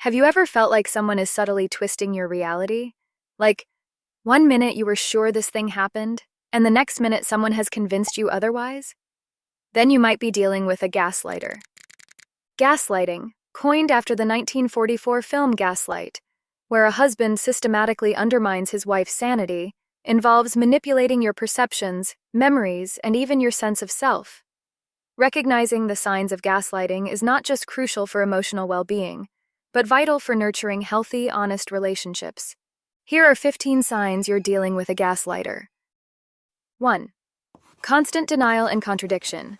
Have you ever felt like someone is subtly twisting your reality? Like, one minute you were sure this thing happened, and the next minute someone has convinced you otherwise? Then you might be dealing with a gaslighter. Gaslighting, coined after the 1944 film Gaslight, where a husband systematically undermines his wife's sanity, involves manipulating your perceptions, memories, and even your sense of self. Recognizing the signs of gaslighting is not just crucial for emotional well-being, but vital for nurturing healthy, honest relationships. Here are 15 signs you're dealing with a gaslighter. 1. Constant denial and contradiction.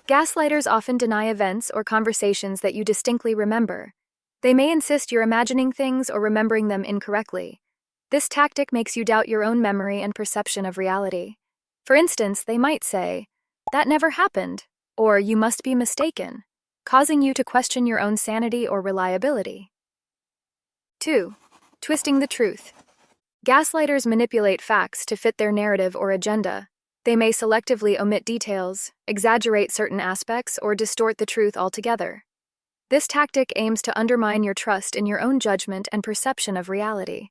Gaslighters often deny events or conversations that you distinctly remember. They may insist you're imagining things or remembering them incorrectly. This tactic makes you doubt your own memory and perception of reality. For instance, they might say, "That never happened," or "You must be mistaken," causing you to question your own sanity or reliability. 2. Twisting the truth. Gaslighters manipulate facts to fit their narrative or agenda. They may selectively omit details, exaggerate certain aspects, or distort the truth altogether. This tactic aims to undermine your trust in your own judgment and perception of reality.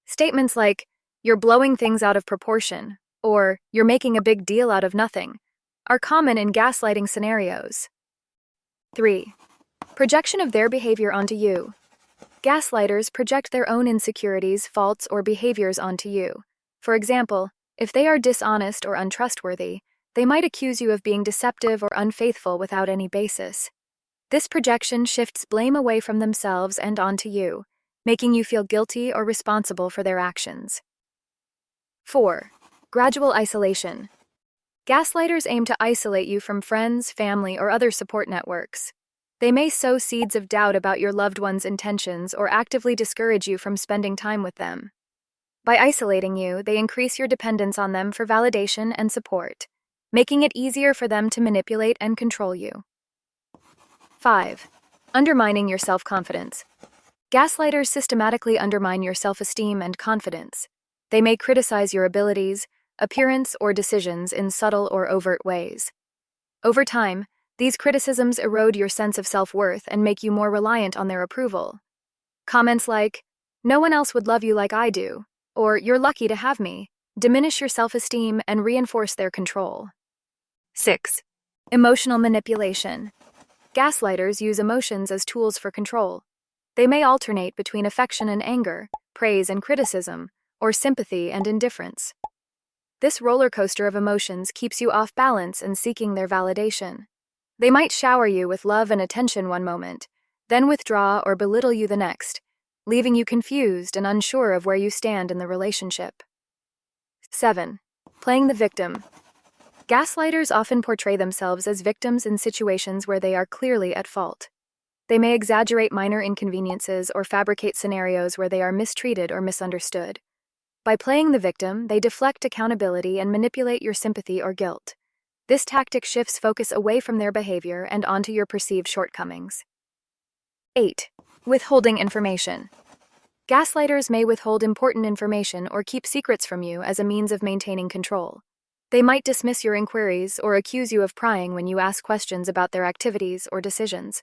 Statements like, "You're blowing things out of proportion," or "You're making a big deal out of nothing," are common in gaslighting scenarios. 3. Projection of their behavior onto you. Gaslighters project their own insecurities, faults, or behaviors onto you. For example, if they are dishonest or untrustworthy, they might accuse you of being deceptive or unfaithful without any basis. This projection shifts blame away from themselves and onto you, making you feel guilty or responsible for their actions. 4. Gradual isolation. Gaslighters aim to isolate you from friends, family, or other support networks. They may sow seeds of doubt about your loved one's intentions or actively discourage you from spending time with them. By isolating you, they increase your dependence on them for validation and support, making it easier for them to manipulate and control you. 5. Undermining your self-confidence. Gaslighters systematically undermine your self-esteem and confidence. They may criticize your abilities, appearance, or decisions in subtle or overt ways. Over time, these criticisms erode your sense of self-worth and make you more reliant on their approval. Comments like, "No one else would love you like I do," or "You're lucky to have me," diminish your self-esteem and reinforce their control. 6. Emotional manipulation. Gaslighters use emotions as tools for control. They may alternate between affection and anger, praise and criticism, or sympathy and indifference. This roller coaster of emotions keeps you off balance and seeking their validation. They might shower you with love and attention one moment, then withdraw or belittle you the next, leaving you confused and unsure of where you stand in the relationship. 7. Playing the victim. Gaslighters often portray themselves as victims in situations where they are clearly at fault. They may exaggerate minor inconveniences or fabricate scenarios where they are mistreated or misunderstood. By playing the victim, they deflect accountability and manipulate your sympathy or guilt. This tactic shifts focus away from their behavior and onto your perceived shortcomings. 8. Withholding information. Gaslighters may withhold important information or keep secrets from you as a means of maintaining control. They might dismiss your inquiries or accuse you of prying when you ask questions about their activities or decisions.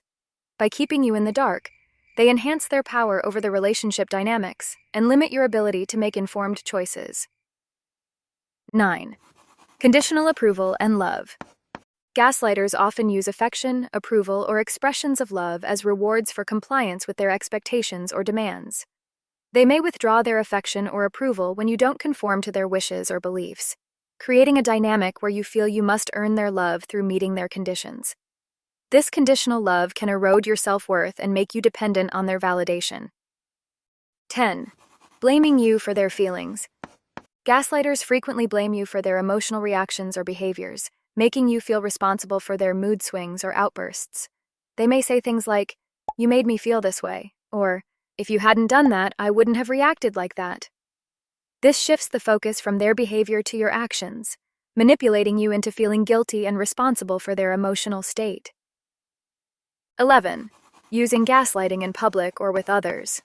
By keeping you in the dark, they enhance their power over the relationship dynamics and limit your ability to make informed choices. 9. Conditional approval and love. Gaslighters often use affection, approval, or expressions of love as rewards for compliance with their expectations or demands. They may withdraw their affection or approval when you don't conform to their wishes or beliefs, creating a dynamic where you feel you must earn their love through meeting their conditions. This conditional love can erode your self-worth and make you dependent on their validation. 10. Blaming you for their feelings. Gaslighters frequently blame you for their emotional reactions or behaviors, making you feel responsible for their mood swings or outbursts. They may say things like, "You made me feel this way," or "If you hadn't done that, I wouldn't have reacted like that." This shifts the focus from their behavior to your actions, manipulating you into feeling guilty and responsible for their emotional state. 11. Using gaslighting in public or with others.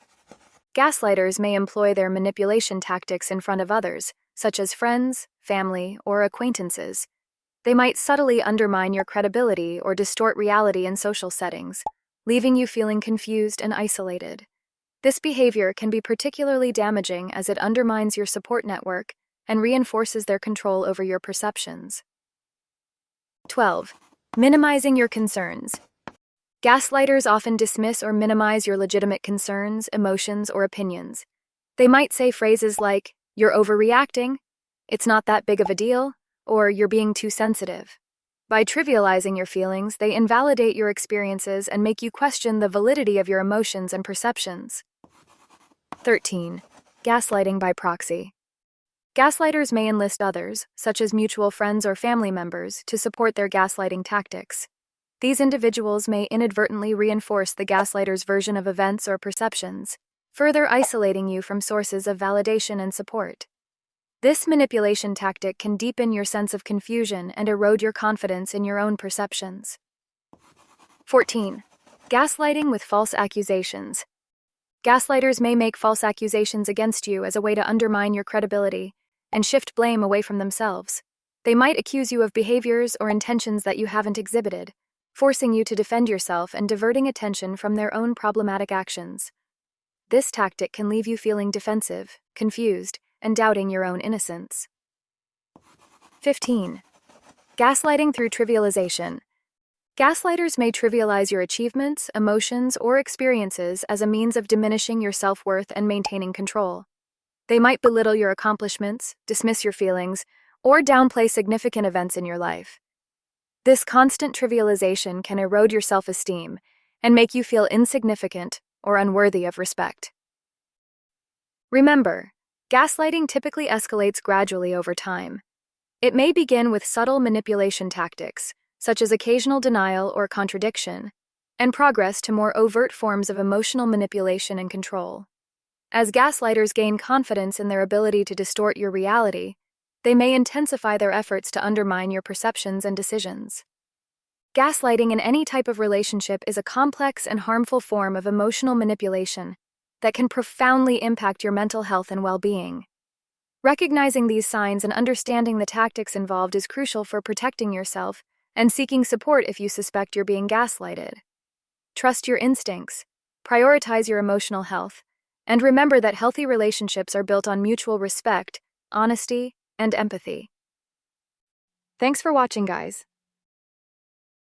Gaslighters may employ their manipulation tactics in front of others, such as friends, family, or acquaintances. They might subtly undermine your credibility or distort reality in social settings, leaving you feeling confused and isolated. This behavior can be particularly damaging as it undermines your support network and reinforces their control over your perceptions. 12. Minimizing your concerns. Gaslighters often dismiss or minimize your legitimate concerns, emotions, or opinions. They might say phrases like, "You're overreacting," "It's not that big of a deal," or "You're being too sensitive." By trivializing your feelings, they invalidate your experiences and make you question the validity of your emotions and perceptions. 13. Gaslighting by proxy. Gaslighters may enlist others, such as mutual friends or family members, to support their gaslighting tactics. These individuals may inadvertently reinforce the gaslighter's version of events or perceptions, further isolating you from sources of validation and support. This manipulation tactic can deepen your sense of confusion and erode your confidence in your own perceptions. 14. Gaslighting with false accusations. Gaslighters may make false accusations against you as a way to undermine your credibility and shift blame away from themselves. They might accuse you of behaviors or intentions that you haven't exhibited, forcing you to defend yourself and diverting attention from their own problematic actions. This tactic can leave you feeling defensive, confused, and doubting your own innocence. 15. Gaslighting through trivialization. Gaslighters may trivialize your achievements, emotions, or experiences as a means of diminishing your self-worth and maintaining control. They might belittle your accomplishments, dismiss your feelings, or downplay significant events in your life. This constant trivialization can erode your self-esteem and make you feel insignificant or unworthy of respect. Remember, gaslighting typically escalates gradually over time. It may begin with subtle manipulation tactics, such as occasional denial or contradiction, and progress to more overt forms of emotional manipulation and control. As gaslighters gain confidence in their ability to distort your reality, they may intensify their efforts to undermine your perceptions and decisions. Gaslighting in any type of relationship is a complex and harmful form of emotional manipulation that can profoundly impact your mental health and well-being. Recognizing these signs and understanding the tactics involved is crucial for protecting yourself and seeking support if you suspect you're being gaslighted. Trust your instincts, prioritize your emotional health, and remember that healthy relationships are built on mutual respect, honesty, and empathy. Thanks for watching, guys.